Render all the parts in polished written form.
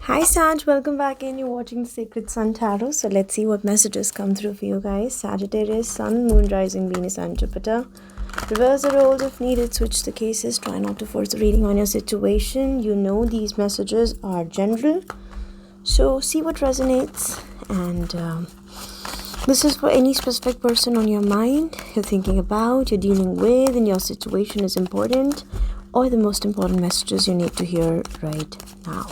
Hi Sag, welcome back in. You're watching the Sacred Sun Tarot. So let's see what messages come through for you guys. Sagittarius, Sun, Moon, Rising, Venus, and Jupiter. Reverse the roles if needed, switch the cases. Try not to force a reading on your situation. You know these messages are general. So see what resonates. And this is for any specific person on your mind, you're thinking about, you're dealing with, and your situation is important, or the most important messages you need to hear right now.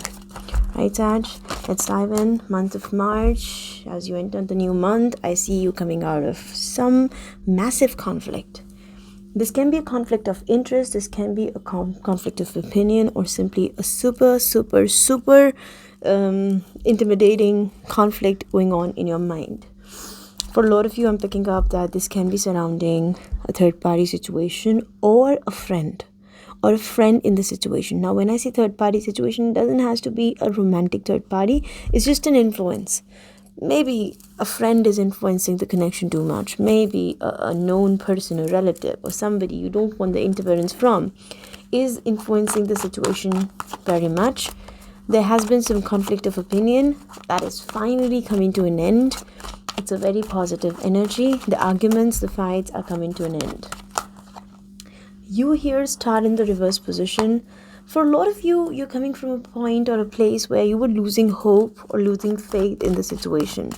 Right, Sag? Let's dive in. Month of March. As you enter the new month, I see you coming out of some massive conflict. This can be a conflict of interest. This can be a conflict of opinion, or simply a super intimidating conflict going on in your mind. For a lot of you, I'm picking up that this can be surrounding a third-party situation or a friend. Or a friend in the situation. Now, when I say third-party situation, it doesn't have to be a romantic third party. It's just an influence. Maybe a friend is influencing the connection too much. Maybe a known person, a relative, or somebody you don't want the interference from is influencing the situation very much. There has been some conflict of opinion that is finally coming to an end. It's a very positive energy. The arguments, the fights are coming to an end. You here start in the reverse position. For a lot of you, you're coming from a point or a place where you were losing hope or losing faith in the situation.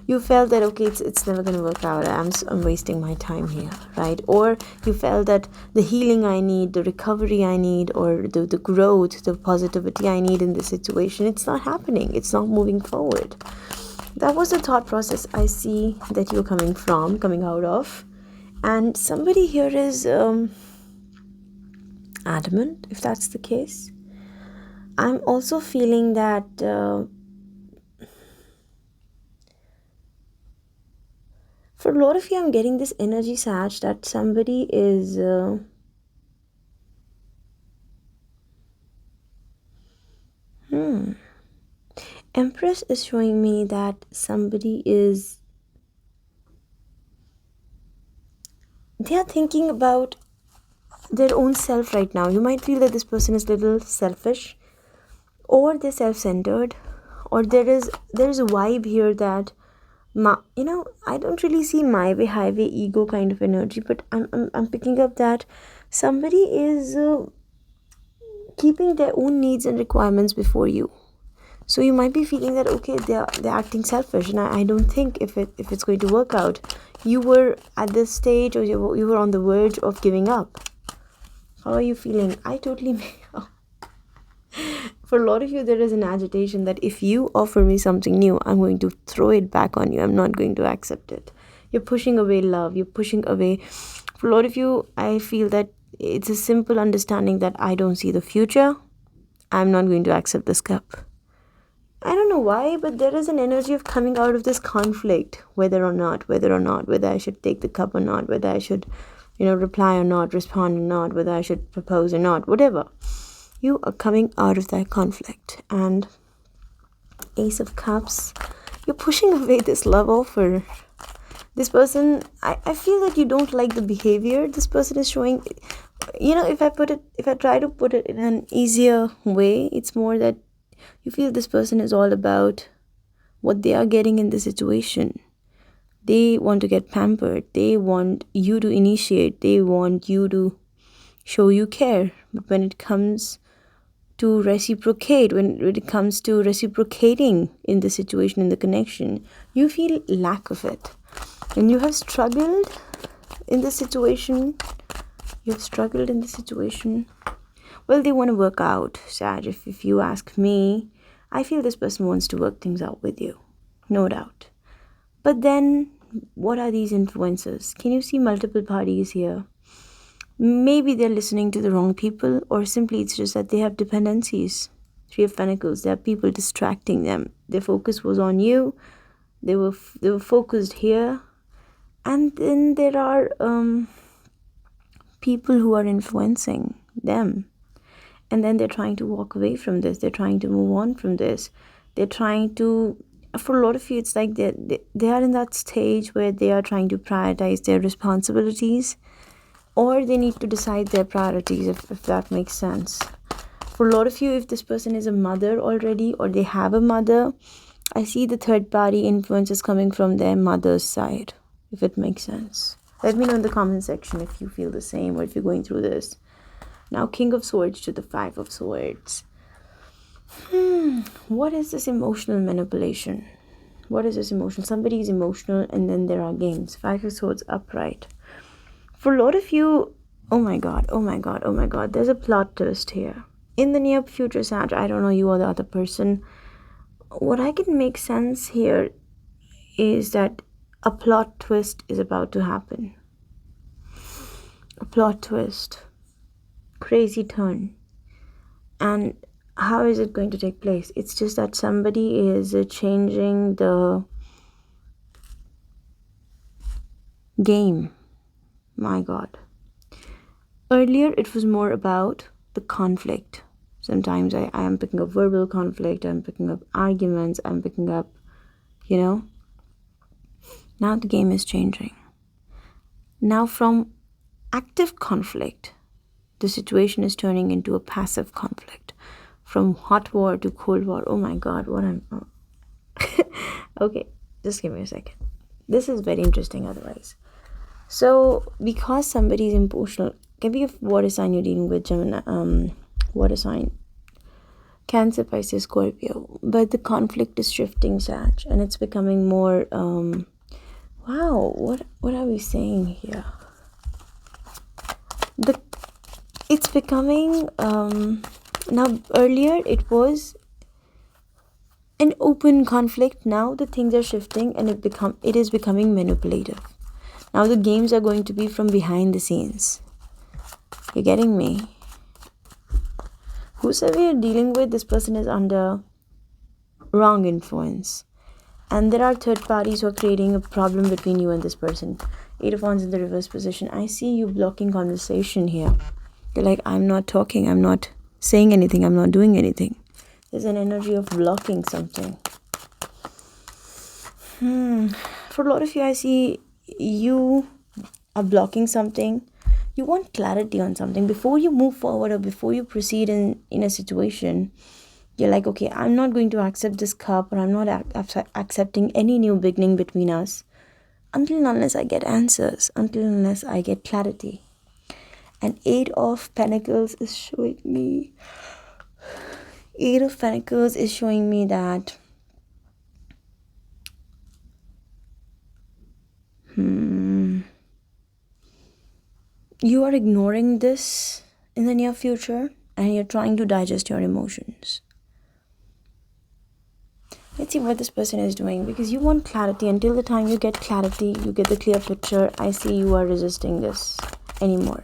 You felt that, okay, it's never going to work out. I'm wasting my time here, right? Or you felt that the healing I need, the recovery I need, or the growth, the positivity I need in this situation, it's not happening. It's not moving forward. That was the thought process I see that you're coming out of. And somebody here is adamant, if that's the case. I'm also feeling that for a lot of you, I'm getting this energy, Sag, that somebody is Empress is showing me that somebody is, they are thinking about their own self right now. You might feel that this person is a little selfish, or they're self-centered, or there is a vibe here that I don't really see my way, highway, ego kind of energy, but I'm picking up that somebody is keeping their own needs and requirements before you. So you might be feeling that, okay, they're acting selfish, and I don't think if it's going to work out. You were at this stage, or you were on the verge of giving up. How are you feeling? I totally For a lot of you, there is an agitation that if you offer me something new, I'm going to throw it back on you. I'm not going to accept it. You're pushing away love. You're pushing away. For a lot of you, I feel that it's a simple understanding that I don't see the future. I'm not going to accept this cup. I don't know why, but there is an energy of coming out of this conflict, whether I should take the cup or not, whether I should reply or not, respond or not, whether I should propose or not, whatever. You are coming out of that conflict. And Ace of Cups, you're pushing away this love offer. This person, I feel that you don't like the behavior this person is showing. If I try to put it in an easier way, it's more that you feel this person is all about what they are getting in the situation. They want to get pampered. They want you to initiate. They want you to show you care. But when it comes to reciprocate, when it comes to reciprocating in the situation, in the connection, you feel lack of it. And you have struggled in the situation. Well, they want to work out, Sag. If you ask me, I feel this person wants to work things out with you. No doubt. But then, what are these influences? Can you see multiple parties here? Maybe they're listening to the wrong people, or simply it's just that they have dependencies. Three of Pentacles, there are people distracting them. Their focus was on you. They were focused here. And then there are people who are influencing them. And then they're trying to walk away from this. They're trying to move on from this. They're trying to, for a lot of you, it's like they are in that stage where they are trying to prioritize their responsibilities, or they need to decide their priorities, if that makes sense. For a lot of you, if this person is a mother already or they have a mother, I see the third party influences coming from their mother's side, if it makes sense. Let me know in the comment section if you feel the same or if you're going through this. Now, King of Swords to the Five of Swords. What is this emotional manipulation? What is this emotional? Somebody is emotional and then there are games. Five of Swords upright. For a lot of you, oh my god, there's a plot twist here. In the near future, Sag, I don't know you or the other person. What I can make sense here is that a plot twist is about to happen. A plot twist. Crazy turn. And how is it going to take place? It's just that somebody is changing the game. My god. Earlier, it was more about the conflict. Sometimes I am picking up verbal conflict, I'm picking up arguments, I'm picking up, Now the game is changing. Now from active conflict, the situation is turning into a passive conflict. From hot war to cold war. Oh my god, Okay, just give me a second. This is very interesting otherwise. So, because somebody is emotional, can be a water sign you're dealing with, Gemini, water sign, Cancer, Pisces, Scorpio. But the conflict is shifting, Sag, and it's becoming more, wow, what are we saying here? It's becoming, now earlier it was an open conflict. Now the things are shifting and it is becoming manipulative. Now the games are going to be from behind the scenes. You're getting me? Whosoever you're dealing with, this person is under wrong influence. And there are third parties who are creating a problem between you and this person. Eight of Wands in the reverse position. I see you blocking conversation here. You're like, I'm not talking, I'm not saying anything, I'm not doing anything. There's an energy of blocking something. For a lot of you, I see you are blocking something. You want clarity on something. Before you move forward or before you proceed in a situation, you're like, okay, I'm not going to accept this cup, or I'm not accepting any new beginning between us until and unless I get answers, until and unless I get clarity. And Eight of Pentacles is showing me. Eight of Pentacles is showing me that you are ignoring this in the near future and you're trying to digest your emotions. Let's see what this person is doing, because you want clarity. Until the time you get clarity, you get the clear picture, I see you are resisting this anymore.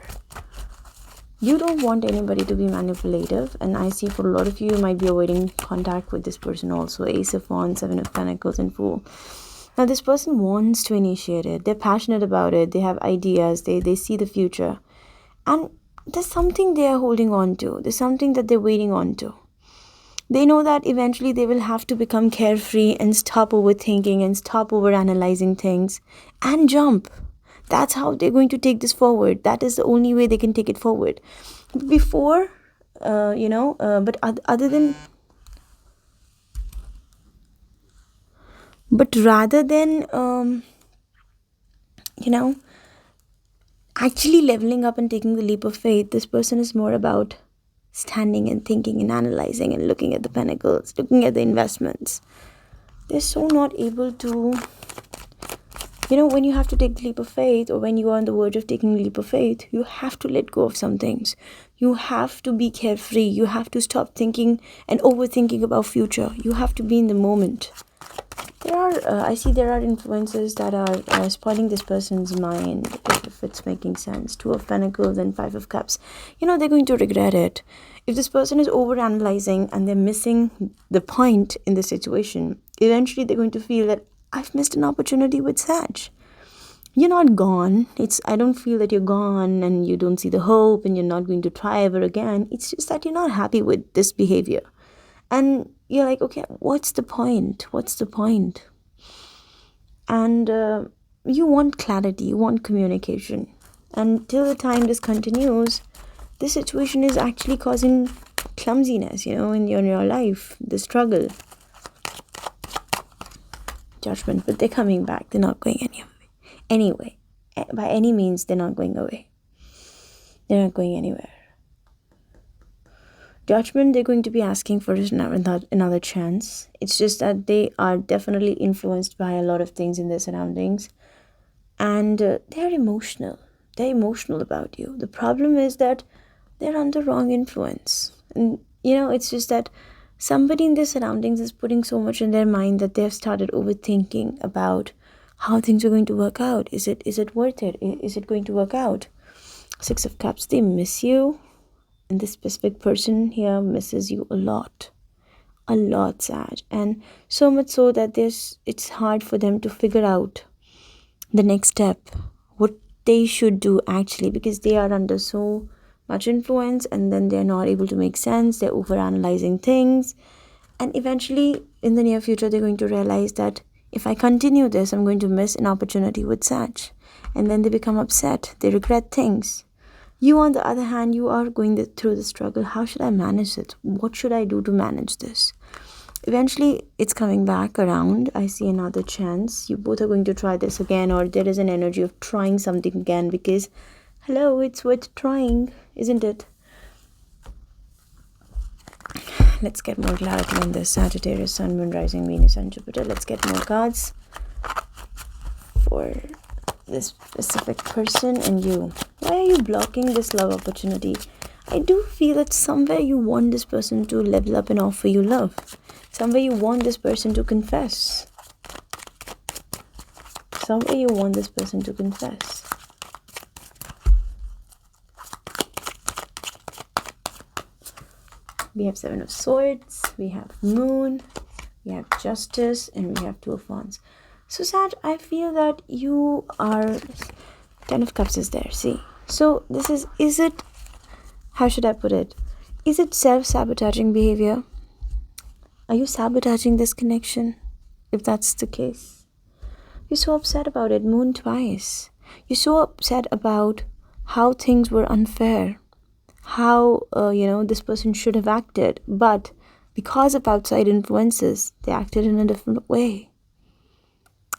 You don't want anybody to be manipulative, and I see for a lot of you, you might be avoiding contact with this person also. Ace of Wands, Seven of Pentacles, and Fool. Now this person wants to initiate it. They're passionate about it. They have ideas. They see the future. And there's something they are holding on to. There's something that they're waiting on to. They know that eventually they will have to become carefree and stop overthinking and stop overanalyzing things and jump. That's how they're going to take this forward. That is the only way they can take it forward. Before, but other than... But rather than, actually leveling up and taking the leap of faith, this person is more about standing and thinking and analyzing and looking at the pentacles, looking at the investments. They're so not able to, when you have to take the leap of faith, or when you are on the verge of taking the leap of faith, you have to let go of some things. You have to be carefree. You have to stop thinking and overthinking about future. You have to be in the moment. I see there are influences that are spoiling this person's mind, if it's making sense. Two of Pentacles and Five of Cups. They're going to regret it. If this person is over-analyzing and they're missing the point in the situation, eventually they're going to feel that I've missed an opportunity with Sag. You're not gone. I don't feel that you're gone and you don't see the hope and you're not going to try ever again. It's just that you're not happy with this behavior. And you're like, okay, what's the point? What's the point? And you want clarity, you want communication. And till the time this continues, this situation is actually causing clumsiness, in your life, the struggle, judgment, but they're coming back. They're not going anyway. By any means, they're not going away. They're not going anywhere. Judgment, they're going to be asking for another chance. It's just that they are definitely influenced by a lot of things in their surroundings, and they're emotional. They're emotional about you. The problem is that they're under wrong influence, and it's just that somebody in their surroundings is putting so much in their mind that they've started overthinking about how things are going to work out. Is it worth it? Is it going to work out? Six of Cups, they miss you, and this specific person here misses you a lot, Sag, and so much so that it's hard for them to figure out the next step, what they should do actually, because they are under so much influence, and then they're not able to make sense. They're overanalyzing things, and eventually in the near future they're going to realize that if I continue this, I'm going to miss an opportunity with Sag, and then they become upset. They regret things. You, on the other hand, you are going through the struggle. How should I manage it? What should I do to manage this? Eventually, it's coming back around. I see another chance. You both are going to try this again, or there is an energy of trying something again, because, hello, it's worth trying, isn't it? Let's get more clarity on this. Sagittarius, Sun, Moon, Rising, Venus, and Jupiter. Let's get more cards for this specific person and you. Why are you blocking this love opportunity? I do feel that somewhere you want this person to level up and offer you love. Somewhere you want this person to confess. Somewhere you want this person to confess. We have Seven of Swords, we have Moon, we have Justice, and we have Two of Wands. So Sag, I feel that you are... Ten of Cups is there, see. So this is it, how should I put it? Is it self-sabotaging behavior? Are you sabotaging this connection? If that's the case. You're so upset about it, Moon twice. You're so upset about how things were unfair. How, this person should have acted. But because of outside influences, they acted in a different way.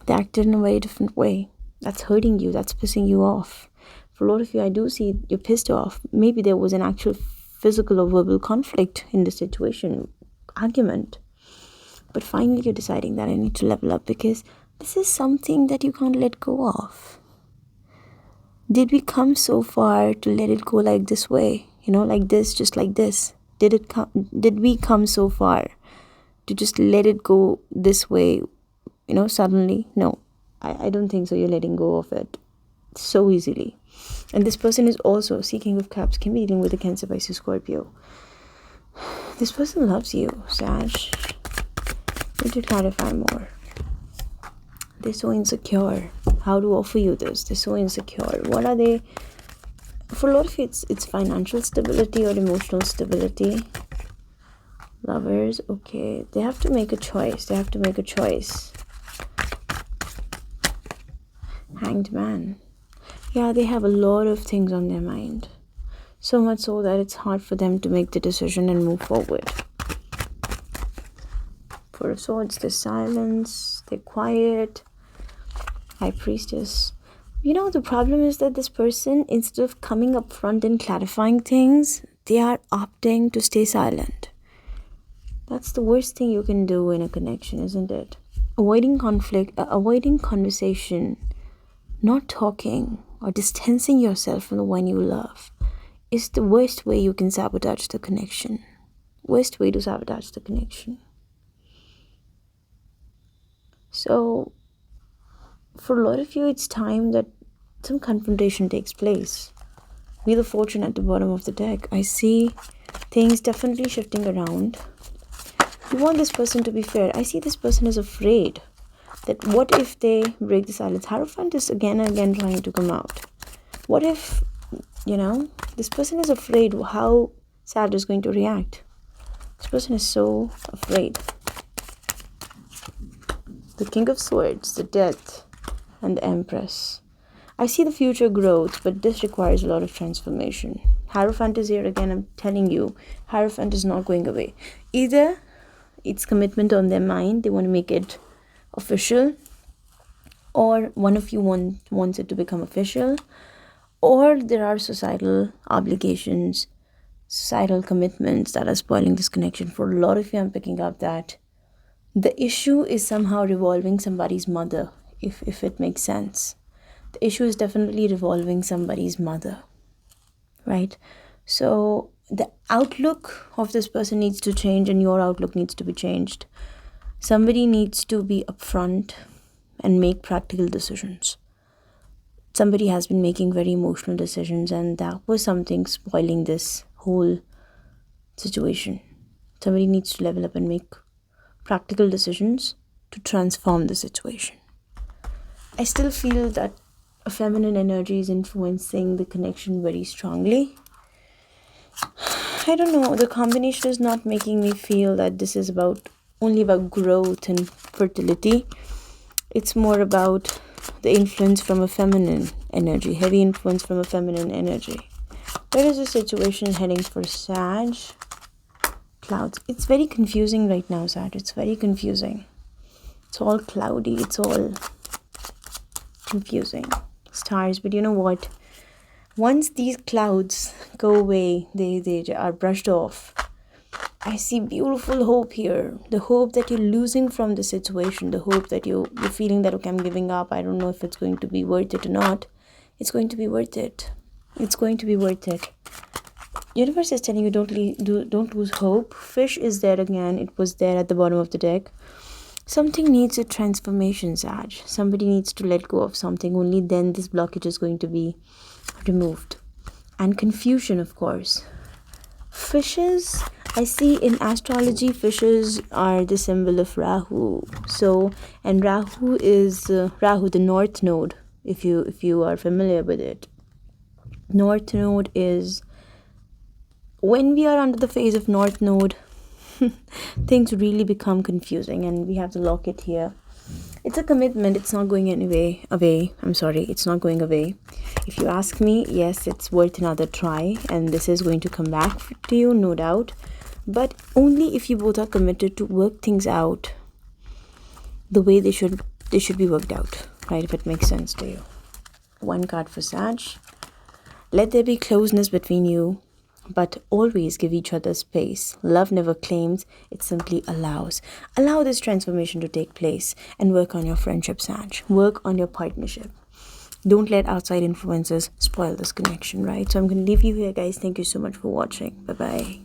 They acted in a very different way. That's hurting you. That's pissing you off. For a lot of you, I do see you're pissed off. Maybe there was an actual physical or verbal conflict in the situation, argument. But finally, you're deciding that I need to level up, because this is something that you can't let go of. Did we come so far to let it go like this way? Like this, just like this. Did we come so far to just let it go this way? Suddenly? No, I don't think so. You're letting go of it so easily. And this person is also, King of Cups, can be dealing with a Cancer, Pisces, Scorpio. This person loves you, Sag. Need to clarify more. They're so insecure. How to offer you this? They're so insecure. What are they? For a lot of you, it's financial stability or emotional stability. Lovers, okay. They have to make a choice. Hanged Man. Yeah, they have a lot of things on their mind. So much so that it's hard for them to make the decision and move forward. Four of Swords, they're silence, they're quiet. High Priestess. The problem is that this person, instead of coming up front and clarifying things, they are opting to stay silent. That's the worst thing you can do in a connection, isn't it? Avoiding conflict, avoiding conversation, not talking, or distancing yourself from the one you love is the worst way you can sabotage the connection. Worst way to sabotage the connection. So, for a lot of you, it's time that some confrontation takes place. Wheel of Fortune at the bottom of the deck. I see things definitely shifting around. You want this person to be fair. I see this person is afraid that what if they break the silence? Hierophant is again and again trying to come out. What if, this person is afraid how Sag is going to react. This person is so afraid. The King of Swords, the Death, and the Empress. I see the future growth, but this requires a lot of transformation. Hierophant is here again. I'm telling you, Hierophant is not going away. Either it's commitment on their mind, they want to make it official, or one of you wants it to become official, or there are societal obligations, societal commitments that are spoiling this connection. For a lot of you, I'm picking up that the issue is somehow revolving somebody's mother, if it makes sense. The issue is definitely revolving somebody's mother, right? So the outlook of this person needs to change, and your outlook needs to be changed. Somebody needs to be upfront and make practical decisions. Somebody has been making very emotional decisions, and that was something spoiling this whole situation. Somebody needs to level up and make practical decisions to transform the situation. I still feel that a feminine energy is influencing the connection very strongly. I don't know, the combination is not making me feel that this is only about growth and fertility. It's more about the influence from a feminine energy, heavy influence from a feminine energy. Where is the situation heading for Sag? Clouds. It's very confusing right now, Sag. It's very confusing. It's all cloudy. It's all confusing. Stars. But you know what? Once these clouds go away, they are brushed off. I see beautiful hope here. The hope that you're losing from the situation. The hope that you're feeling that, okay, I'm giving up. I don't know if it's going to be worth it or not. It's going to be worth it. It's going to be worth it. Universe is telling you don't lose hope. Fish is there again. It was there at the bottom of the deck. Something needs a transformation, Sag. Somebody needs to let go of something. Only then this blockage is going to be removed. And confusion, of course. Fishes, I see in astrology, fishes are the symbol of Rahu. So, and Rahu is Rahu, the north node, if you are familiar with it. North node is, when we are under the phase of North Node, things really become confusing, and we have to lock it here. It's a commitment. It's not going away. I'm sorry. It's not going away. If you ask me, yes, it's worth another try, and this is going to come back to you, no doubt. But only if you both are committed to work things out the way they should be worked out, right? If it makes sense to you. One card for Sag. Let there be closeness between you, but always give each other space. Love never claims, it simply allows. Allow this transformation to take place and work on your friendship, Sag. Work on your partnership. Don't let outside influences spoil this connection, right? So I'm going to leave you here, guys. Thank you so much for watching. Bye-bye.